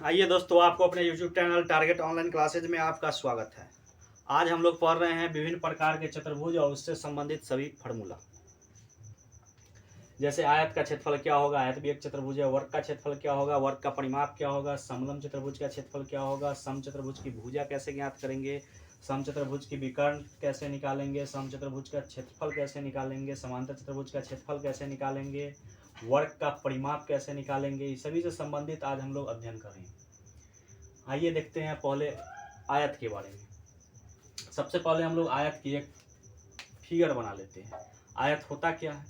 आइए दोस्तों, आपको अपने YouTube channel target online classes में आपका स्वागत है। आज हम लोग पढ़ रहे हैं विभिन्न प्रकार के चतुर्भुज और उससे संबंधित सभी फार्मूला। जैसे आयत का क्षेत्रफल क्या होगा, आयत भी एक चतुर्भुज है। वर्ग का क्षेत्रफल क्या होगा, वर्ग का परिमाप क्या होगा। समलंब चतुर्भुज का क्षेत्रफल क्या होगा। समचतुर्भुज की भुजा कैसे ज्ञात करेंगे। समचतुर्भुज की विकर्ण कैसे निकालेंगे। समचतुर्भुज का क्षेत्रफल कैसे निकालेंगे। समांतर चतुर्भुज का क्षेत्रफल कैसे निकालेंगे। वर्ग का परिमाप कैसे निकालेंगे। इस सभी से संबंधित आज हम लोग अध्ययन करेंगे। आइए देखते हैं पहले आयत के बारे में। सबसे पहले हम लोग आयत की एक फिगर बना लेते हैं। आयत होता क्या है।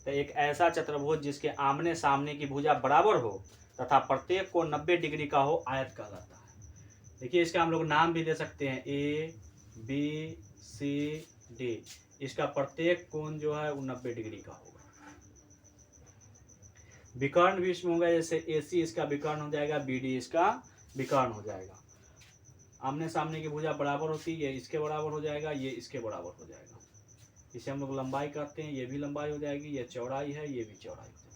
तो एक ऐसा चतुर्भुज जिसके आमने सामने की भुजा बराबर हो तथा प्रत्येक कोण 90 डिग्री का हो, आयत कहलाता है। देखिए, इसका हम लोग नाम भी दे सकते हैं ए बी सी डी। इसका प्रत्येक कोण जो है वो 90 डिग्री का होगा। विकर्ण भी इसमें होगा, जैसे AC इसका विकर्ण हो जाएगा, BD इसका विकर्ण हो जाएगा। आमने सामने की भुजा बराबर होती है, ये इसके बराबर हो जाएगा, ये इसके बराबर हो जाएगा। इसे हम लोग लंबाई कहते हैं, ये भी लंबाई हो जाएगी, ये चौड़ाई है, ये भी चौड़ाई हो जाएगी।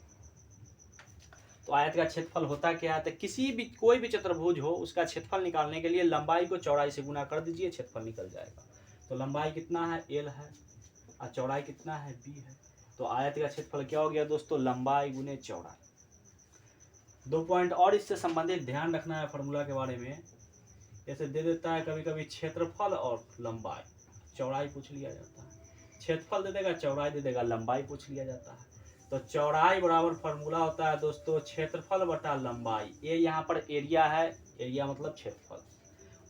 तो आयत का क्षेत्रफल होता क्या है, तो किसी भी कोई भी चतुर्भुज हो उसका क्षेत्रफल निकालने के लिए लंबाई को चौड़ाई से गुना कर दीजिए, क्षेत्रफल निकल जाएगा। तो लंबाई कितना है, L है, और चौड़ाई कितना है, B है। तो आयत का क्षेत्रफल क्या हो गया दोस्तों, लंबाई गुने चौड़ाई। 2 पॉइंट और इससे संबंधित ध्यान रखना है फार्मूला के बारे में। जैसे दे देता है कभी कभी क्षेत्रफल और लंबाई, चौड़ाई पूछ लिया जाता है। क्षेत्रफल दे देगा, चौड़ाई दे देगा, लंबाई पूछ लिया जाता है। तो चौड़ाई बराबर फार्मूला होता है दोस्तों क्षेत्रफल बटा लंबाई। ये यहाँ पर एरिया है, एरिया मतलब क्षेत्रफल।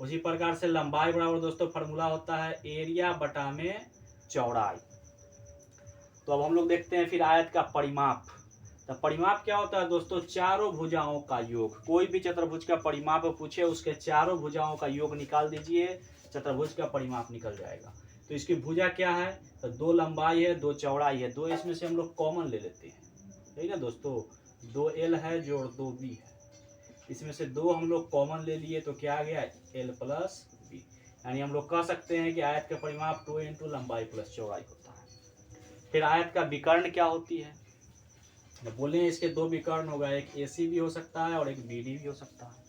उसी प्रकार से लंबाई बराबर दोस्तों फार्मूला होता है एरिया बटा में चौड़ाई। तो अब हम लोग देखते हैं फिर आयत का परिमाप। तो परिमाप क्या होता है दोस्तों, चारों भुजाओं का योग। कोई भी चतुर्भुज का परिमाप पूछे, उसके चारों भुजाओं का योग निकाल दीजिए, चतुर्भुज का परिमाप निकल जाएगा। तो इसकी भुजा क्या है, तो 2 लंबाई है, 2 चौड़ाई है। 2 इसमें से हम लोग कॉमन ले लेते हैं, ठीक है दोस्तों। 2L है जोड़ 2B है, इसमें से 2 हम लोग कॉमन ले लिए, तो क्या आ गया, L प्लस B। यानी हम लोग कह सकते हैं कि आयत का परिमाप 2 इंटू लंबाई प्लस चौड़ाई होता है। फिर आयत का विकर्ण क्या होती है, बोले इसके 2 विकर्ण होगा, एक AC भी हो सकता है और एक BD भी हो सकता है।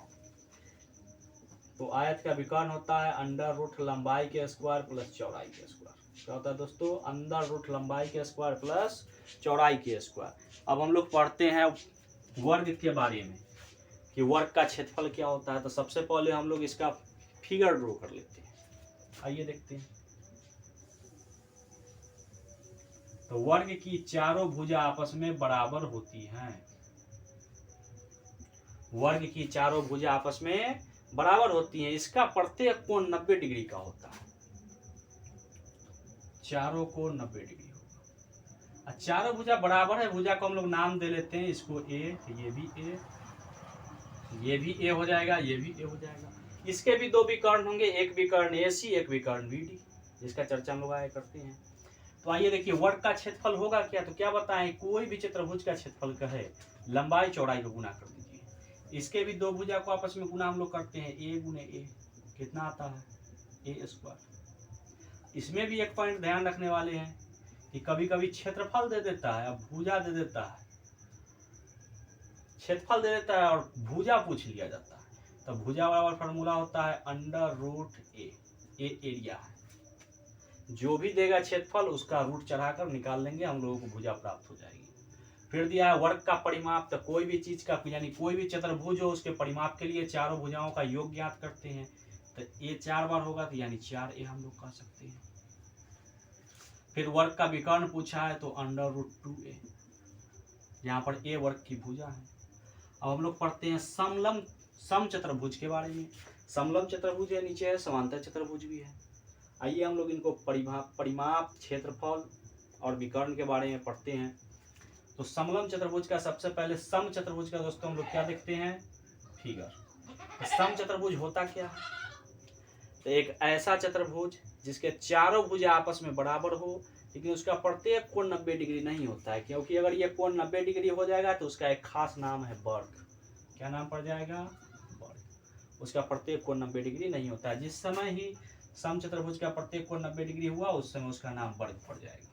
तो आयत का विकर्ण होता है अंडर रूट लंबाई के स्क्वायर प्लस चौड़ाई के स्क्वायर। क्या होता है दोस्तों, अंडर रूट लंबाई के स्क्वायर प्लस चौड़ाई के स्क्वायर। अब हम लोग पढ़ते हैं वर्ग के बारे में कि वर्ग का क्षेत्रफल क्या होता है। तो सबसे पहले हम लोग इसका फिगर ड्रॉ कर लेते हैं। आइए देखते हैं। तो वर्ग की चारों भुजा आपस में बराबर होती हैं। वर्ग की चारों भुजा आपस में बराबर होती हैं। इसका प्रत्येक कोण 90 डिग्री का होता है। चारों कोण 90 डिग्री होगा। चारों भुजा बराबर है, भुजा को हम लोग नाम दे लेते हैं, इसको A, ये भी A, ये भी A हो जाएगा, ये भी A हो जाएगा। इसके भी 2 विकर्ण होंगे, एक विकर्ण AC, एक विकर्ण BD, जिसका चर्चा हम लोग आगे करते हैं। तो आइए देखिए, वर्ग का क्षेत्रफल होगा क्या, तो क्या बताएं, कोई भी चतुर्भुज का क्षेत्रफल कहे, लंबाई चौड़ाई को गुना कर दीजिए। इसके भी 2 भुजा को आपस में गुना हम लोग करते हैं, A गुने A, कितना आता है, A स्क्वायर। इसमें भी एक पॉइंट ध्यान रखने वाले हैं कि कभी कभी क्षेत्रफल दे देता है और भुजा दे देता है, क्षेत्रफल दे देता है और भुजा पूछ लिया जाता है। तो भुजा बराबर फार्मूला होता है under root A। A area है, जो भी देगा क्षेत्रफल उसका रूट चढ़ाकर निकाल लेंगे, हम लोगों को भुजा प्राप्त हो जाएगी। फिर दिया है वर्ग का परिमाप। तो कोई भी चीज का यानी कोई भी चतुर्भुज हो उसके परिमाप के लिए चारों भुजाओं का योग ज्ञात करते हैं। तो A 4 बार होगा, तो यानी 4A हम लोग कह सकते हैं। फिर वर्ग का विकर्ण पूछा है, तो अंडर रूट 2A, यहाँ पर A वर्ग की भुजा है। अब हम लोग पढ़ते हैं समलंब समचतुर्भुज के बारे में। समलंब चतुर्भुज है, नीचे है, समांतर चतुर्भुज भी है। आइए हम लोग इनको परिमाप, क्षेत्रफल और विकर्ण के बारे में पढ़ते हैं। तो समलंब चतुर्भुज का सबसे पहले सम चतुर्भुज का दोस्तों हम लोग क्या देखते हैं, फिगर। तो सम चतुर्भुज होता क्या है, तो एक ऐसा चतुर्भुज जिसके चारों भुजा आपस में बराबर हो, लेकिन उसका प्रत्येक कोण 90 डिग्री नहीं होता है, क्योंकि अगर ये कोण 90 डिग्री हो जाएगा तो उसका एक खास नाम है वर्ग। क्या नाम पड़ जाएगा, वर्ग। उसका प्रत्येक कोण 90 डिग्री नहीं होता है। जिस समय ही सम चतुर्भुज का प्रत्येक कोण 90 डिग्री हुआ, उस समय उसका नाम वर्ग पड़ जाएगा।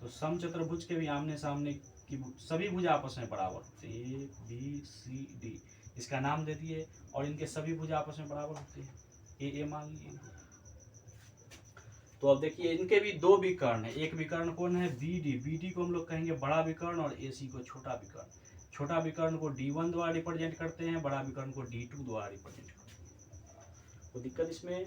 तो समचतुर्भुज के भी आमने सामने की सभी भुजा आपस में बराबर होते हैं, ए बी सी डी, इसका नाम दे दिए, और इनके सभी भुजा आपस में बराबर होते हैं, ए मान लिए। तो अब देखिए इनके भी दो विकर्ण है, एक विकर्ण कौन है, बी डी, बी डी को हम लोग कहेंगे बड़ा विकर्ण और ए सी को छोटा विकर्ण। छोटा विकर्ण को D1 द्वारा रिप्रेजेंट करते हैं, बड़ा विकर्ण को D2 द्वारा रिप्रेजेंट करते हैं। कोई दिक्कत इसमें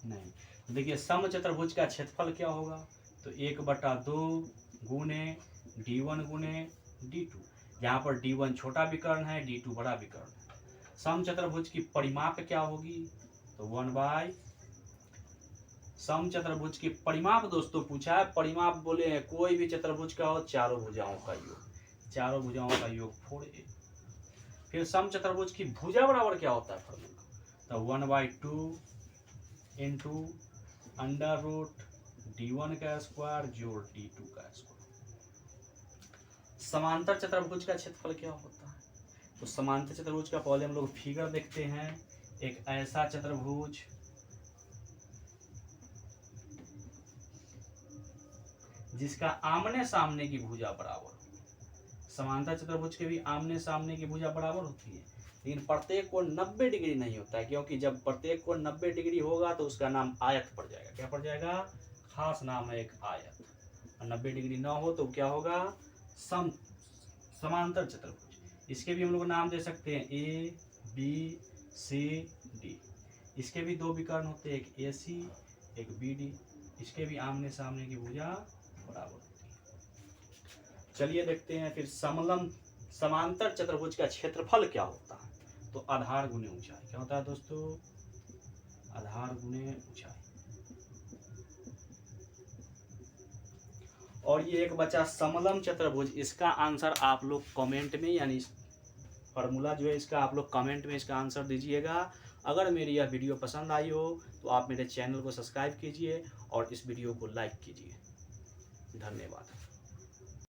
नहीं। तो देखिए समचतुर्भुज का क्षेत्रफल क्या होगा, तो 1/2 गुने D1 गुने D2, यहाँ पर D1 छोटा विकर्ण है, D2 बड़ा विकर्ण है। समचतुर्भुज की परिमाप क्या होगी, तो 1/, समचतुर्भुज की परिमाप दोस्तों पूछा है, परिमाप बोले हैं कोई भी चतुर्भुज का हो चारों भुजाओं का योग, चारों भुजाओं का योग 4a। फिर समचतुर्भुज की भुजा बराबर क्या होता है फॉर्मूला, तो 1/2 इंटू अंडर रूट D1 का स्क्वायर जोड़ D2 का स्क्वायर। समांतर चतुर्भुज का क्षेत्रफल क्या होता है, तो समांतर चतुर्भुज का पहले हम लोग फिगर देखते हैं। एक ऐसा चतुर्भुज जिसका आमने सामने की भुजा बराबर हो, समांतर चतुर्भुज के भी आमने सामने की भुजा बराबर होती है, लेकिन प्रत्येक कोण 90 डिग्री नहीं होता है, क्योंकि जब प्रत्येक कोण 90 डिग्री होगा तो उसका नाम आयत पड़ जाएगा। क्या पड़ जाएगा, खास नाम है एक आयत। और 90 डिग्री ना हो तो क्या होगा, समांतर चतुर्भुज। इसके भी हम लोग नाम दे सकते हैं ए बी सी डी। इसके भी दो विकर्ण होते हैं, एक ए सी एक बी डी। इसके भी आमने सामने की भुजा बराबर होती है। चलिए देखते हैं फिर समांतर चतुर्भुज का क्षेत्रफल क्या होता है, तो आधार गुने ऊंचाई। क्या होता है दोस्तों, आधार गुने ऊंचाई। और ये एक बचा समलम चतुर्भुज, इसका आंसर आप लोग कमेंट में, यानी फॉर्मूला जो है इसका आप लोग कमेंट में इसका आंसर दीजिएगा। अगर मेरी यह वीडियो पसंद आई हो तो आप मेरे चैनल को सब्सक्राइब कीजिए और इस वीडियो को लाइक कीजिए। धन्यवाद।